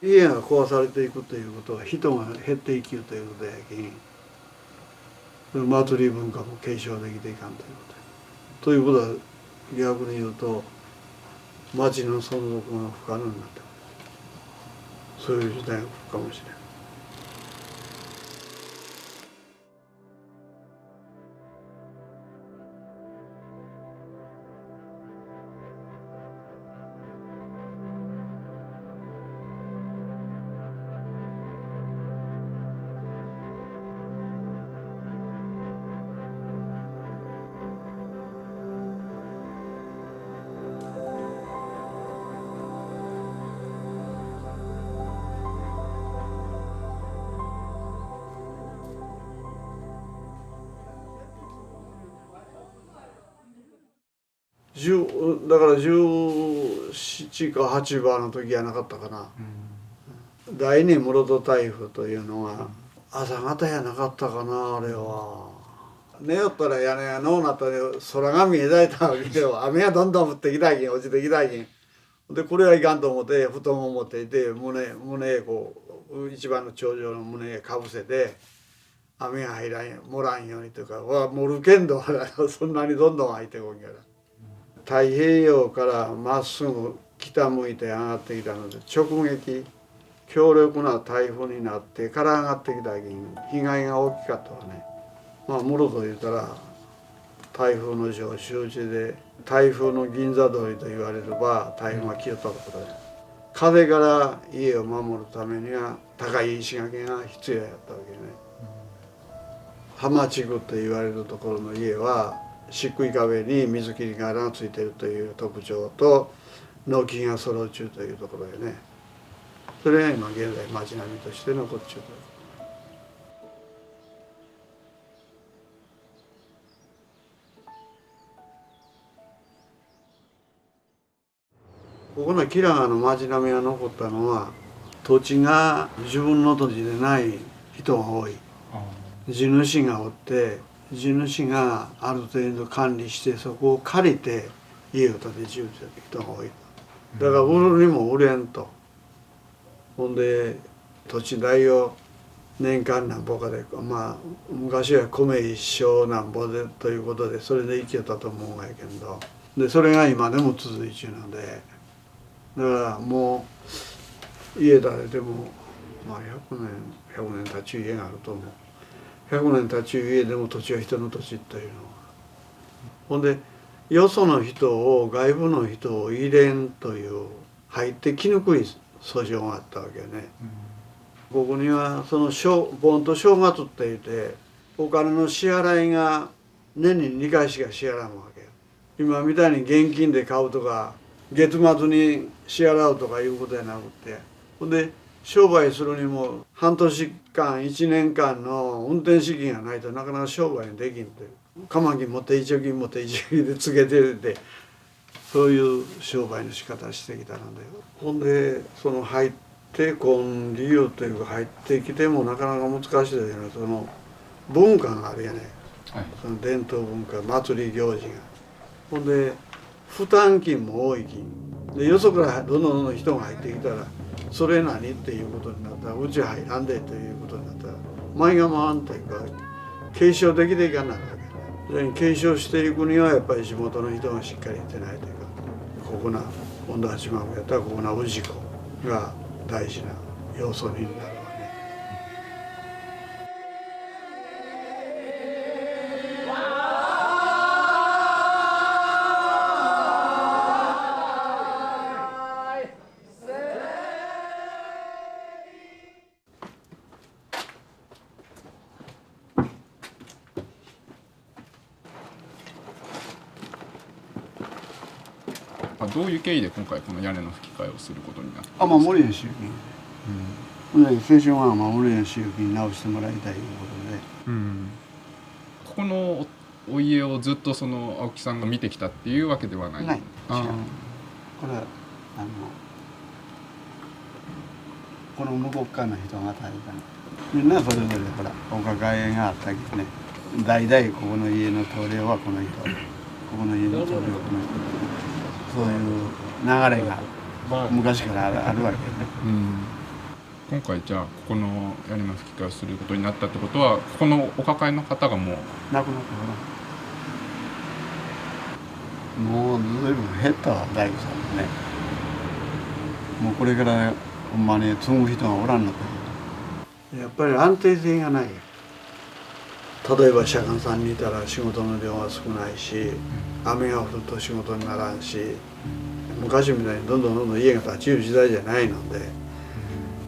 家が壊されていくということは人が減っていきるということやけん、祭り文化も継承できていかんということということは逆に言うと町の存続が不可能になってくる、そういう時代が来るかもしれない。だから17か8番の時はなかったかな、第二室戸台風というのは朝方やなかったかな。あれは寝よったら屋根がのうなったら空が見えだいたわけよ。雨がどんどん降ってきたけん落ちてきたけんで、これはいかんと思って布団を持っていて胸へこう一番の頂上の胸へかぶせて雨が入らんよ漏らんようにというか漏るけんどそんなにどんどん入ってこんから太平洋からまっすぐ北向いて上がってきたので直撃強力な台風になってから上がってきたけん被害が大きかったわね。室戸言うたら台風の常習地で台風の銀座通りと言われれば台風が来よったところで風から家を守るためには高い石垣が必要やったわけね。浜地区と言われるところの家は漆喰壁に水切り瓦がついているという特徴と軒が揃う中というところでね、それが今現在町並みとして残っちゅうと。ここの吉良川の町並みが残ったのは土地が自分の土地でない人が多い。地主がおって地主がある程度管理してそこを借りて家を建てちゅう人が多い。だから売るにも売れんと。ほんで土地代を年間なんぼかで昔は米一升なんぼでということでそれで生きよったと思うんやけどでそれが今でも続いちゅうのでだからもう家建てても100年経ちゅう家があると思う。100年経ちゅう家でも土地は人の土地というのはほんでよその人を外部の人を入れんという入ってきにくい訴訟があったわけね。ここにはその盆と正月って言ってお金の支払いが年に2回しか支払うわけよ。今みたいに現金で買うとか月末に支払うとかいうことじゃなくてほんで商売するにも半年間1年間の運転資金がないとなかなか商売にできんというカマキ持って一応金持って一応金でつけててそういう商売の仕方してきたのでほんでその入ってこん理由というか入ってきてもなかなか難しいですよね。その文化があるやね、その伝統文化祭り行事がほんで負担金も多い金でよそからどんどん人が入ってきたらそれ何っていうことになったらうち入らんでということになったら前が回んというか継承できていかないわけ。それに継承していくにはやっぱり地元の人がしっかりいてないというかここな本田八幡宮やったらここな氏子が大事な要素になるわね。どういう経緯で今回この屋根の吹き替えをすることになったんですか？守りの集金、青春は守りの集金直してもらいたいということで、ここのお家をずっとその青木さんが見てきたっていうわけではない。ない。違う。これはこの向こう側の人が大変みんなそれぞれほらお抱えがあったけどね代々ここの家の棟梁はこの人ここの家の棟梁はこの人そういう流れが昔からあるわけね。今回じゃあここの屋根の吹き替えをすることになったってことは、ここのお抱えの方がもう亡くなったから、もうずいぶん減ったわ、大工さんもね。もうこれからほんまに継ぐ人がおらんなったけど、やっぱり安定性がないよ。例えば社官さんにいたら仕事の量が少ないし、雨が降ると仕事にならんし、昔みたいにどんどん家が建ちる時代じゃないので、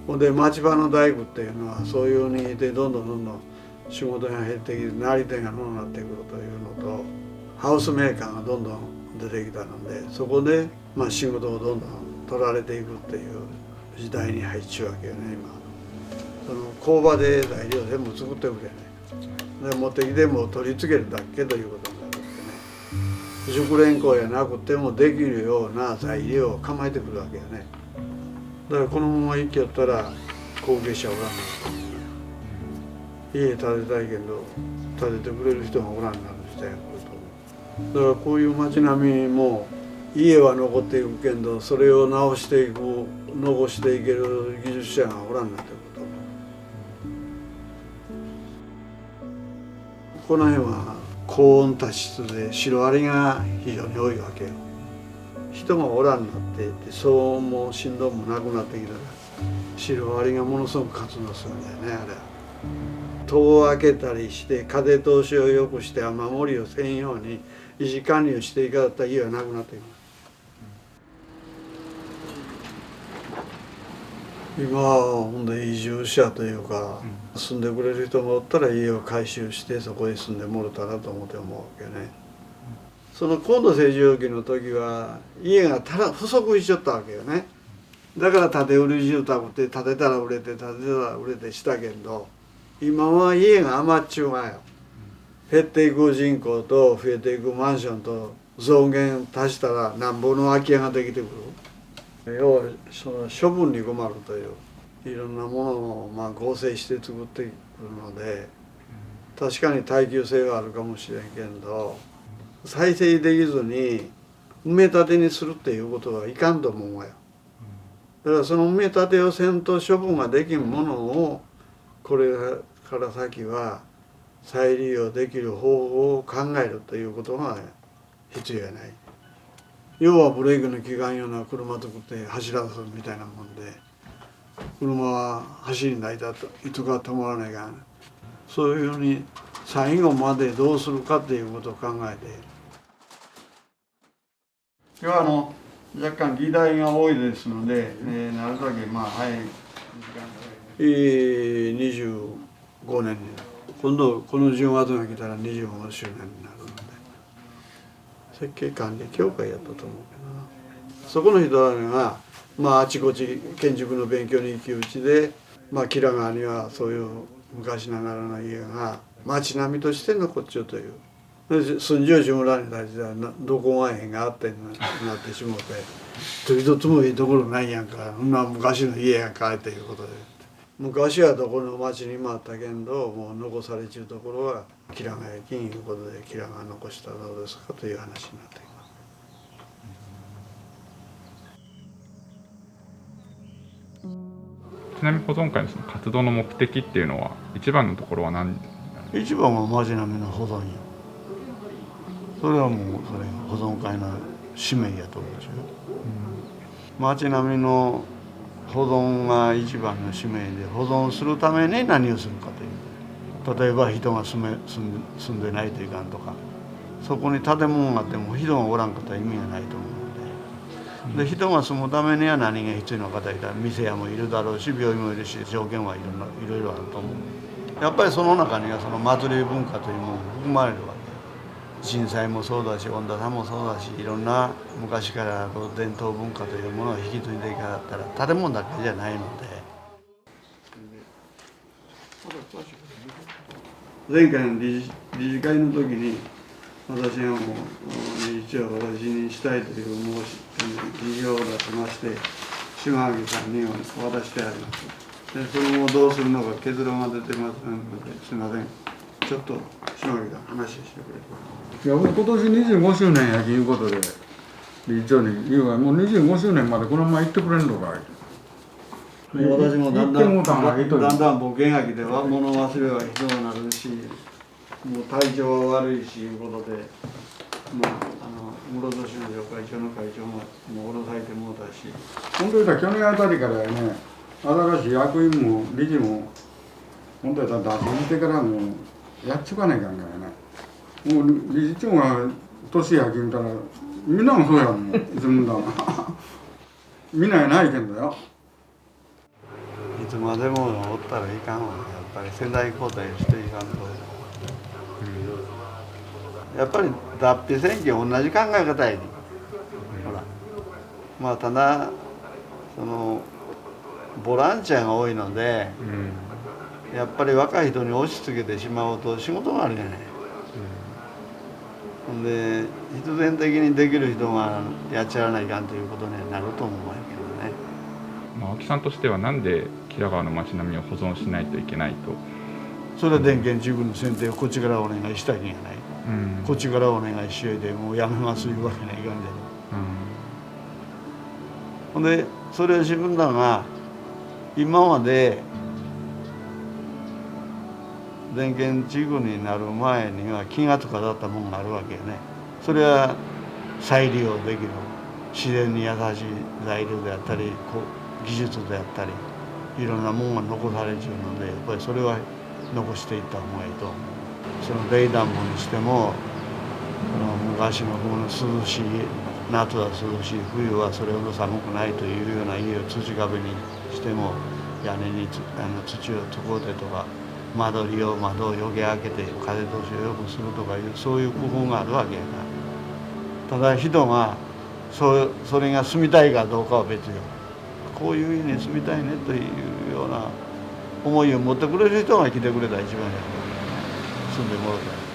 ほんで町場の大工っていうのはそういうふうにいてどんどん仕事が減ってきてなり手がのうなってくるというのと、ハウスメーカーがどんどん出てきたので、そこで仕事をどんどん取られていくっていう時代に入っちゃうわけよね。今その工場で材料全部作ってくれね、で持ってきても取り付けるだけということになるってね、熟練工やなくてもできるような材料を構えてくるわけよね。だからこのまま行きよったら後継者おらんなと、家建てたいけど建ててくれる人がおらんなる時代が来ると思う。だからこういう町並みも家は残っていくけど、それを直していく残していける技術者がおらんなってこと思う。この辺は高温多湿でシロアリが非常に多いわけよ。人がおらんなっていって騒音も振動もなくなってきたらシロアリがものすごく活動するんだよね。あれは戸を開けたりして風通しを良くして雨漏りをせんように維持管理をしていかだったら家はなくなっていく。今はほんで移住者というか、住んでくれる人がおったら家を改修してそこへ住んでもろたらと思って思うわけね。その高度成長期の時は家が不足しちゃったわけよね。だから建て売り住宅って建てたら売れて建てたら売れてしたけど、今は家が余っちゅうがよ。減っていく人口と増えていくマンションと増減足したらなんぼの空き家ができてくる。要はその処分に困るといういろんなものを合成して作ってくるので、確かに耐久性はあるかもしれんけど、再生できずに埋め立てにするっていうことはいかんと思うわよ。だからその埋め立てをせんと処分ができんものをこれから先は再利用できる方法を考えるということが必要やない。要はブレーキの効かんような車作って走らせるみたいなもんで、車は走りないだといつか止まらないから、そういうふうに最後までどうするかっていうことを考えて。今日は若干議題が多いですので、なるだけ早い25年になる。今度この10月が来たら25周年になるので、設計管理協会やったと思うけどな。そこの人らがあちこち建築の勉強に行きうちで、吉良川にはそういう昔ながらの家が町並みとして残っちゃうという。住んじゅうし村に対してはどこが縁があってなってしもうて、一つもいいところないやんか、そんな昔の家やんかということで、昔はどこの町にもあったけんど、もう残されちゅうところは吉良川駅いうことで、吉良川残したらどうですかという話になっています。ちなみに保存会のその活動の目的っていうのは一番のところは何？一番は町並みの保存よ。それはもうそれ保存会の使命やと思うし、町並みの保存が一番の使命で、保存するために何をするかという。例えば人が住んでないといかんとか、そこに建物があっても人がおらんかったら意味がないと思うので、人が住むためには何が必要な方いたら店屋もいるだろうし、病院もいるし、条件はいろいろあると思う。やっぱりその中にはその祭り文化というものも含まれるわけ。震災もそうだし、温暖化もそうだし、いろんな昔からある伝統文化というものを引き継いでいかだったら建物だけじゃないので。前回の理事会の時に私がもう理事長を辞任したいという議事を出しまして、島垣さんに渡してあります。でそれもどうするのか結論が出てませんので、すみません、ちょっと島垣が話してくれる。いやもう今年25周年やということで理事長に言うが、もう25周年までこのまま行ってくれんのかい。私もだんだん行ってもうたんが一人だんだんボケがきでは物忘れはひどくなるし、もう体調は悪いしいうことで、まあ室戸新庄会長の会長ももう降ろされてもうたし。本当言ったら去年あたりからやね、新しい役員も理事も本当やったら出ししてからもうやっちゅかないかんからね。もう理事長が年やきんたらみんなもそうやもん、いつもだがみんなやないけんだよ。いつまでもおったらいかんわ、やっぱり世代交代していかんと。やっぱり脱皮選挙同じ考え方やに、ほらまあただそのボランティアが多いので、やっぱり若い人に押し付けてしまうと仕事があるじゃない。ほんで必然的にできる人がやっちゃわないかんということにはなると思うんやけどね。まあ、青木さんとしてはなんで吉良川の町並みを保存しないといけないと。それは電源自分の選定をこっちからお願いしたいんやない、こっちからお願いしよいでもうやめますいうわけにはいかんじゃない。ほんでそれを自分らが今まで電源地区になる前には気がつかだったもんがあるわけよね。それは再利用できる自然に優しい材料であったり技術であったりいろんなもんが残されちゃうので、やっぱりそれは残していった方がいいと思う。その冷暖房にしても昔のこの涼しい夏は涼しい冬はそれほど寒くないというような家を土壁にしても屋根に土を使うてとか窓をよけ開けて風通しを良くするとかいうそういう工夫があるわけやから。ただ人がそれが住みたいかどうかは別よ。こういう家に住みたいねというような思いを持ってくれる人が来てくれたら一番や、住んでもらうから。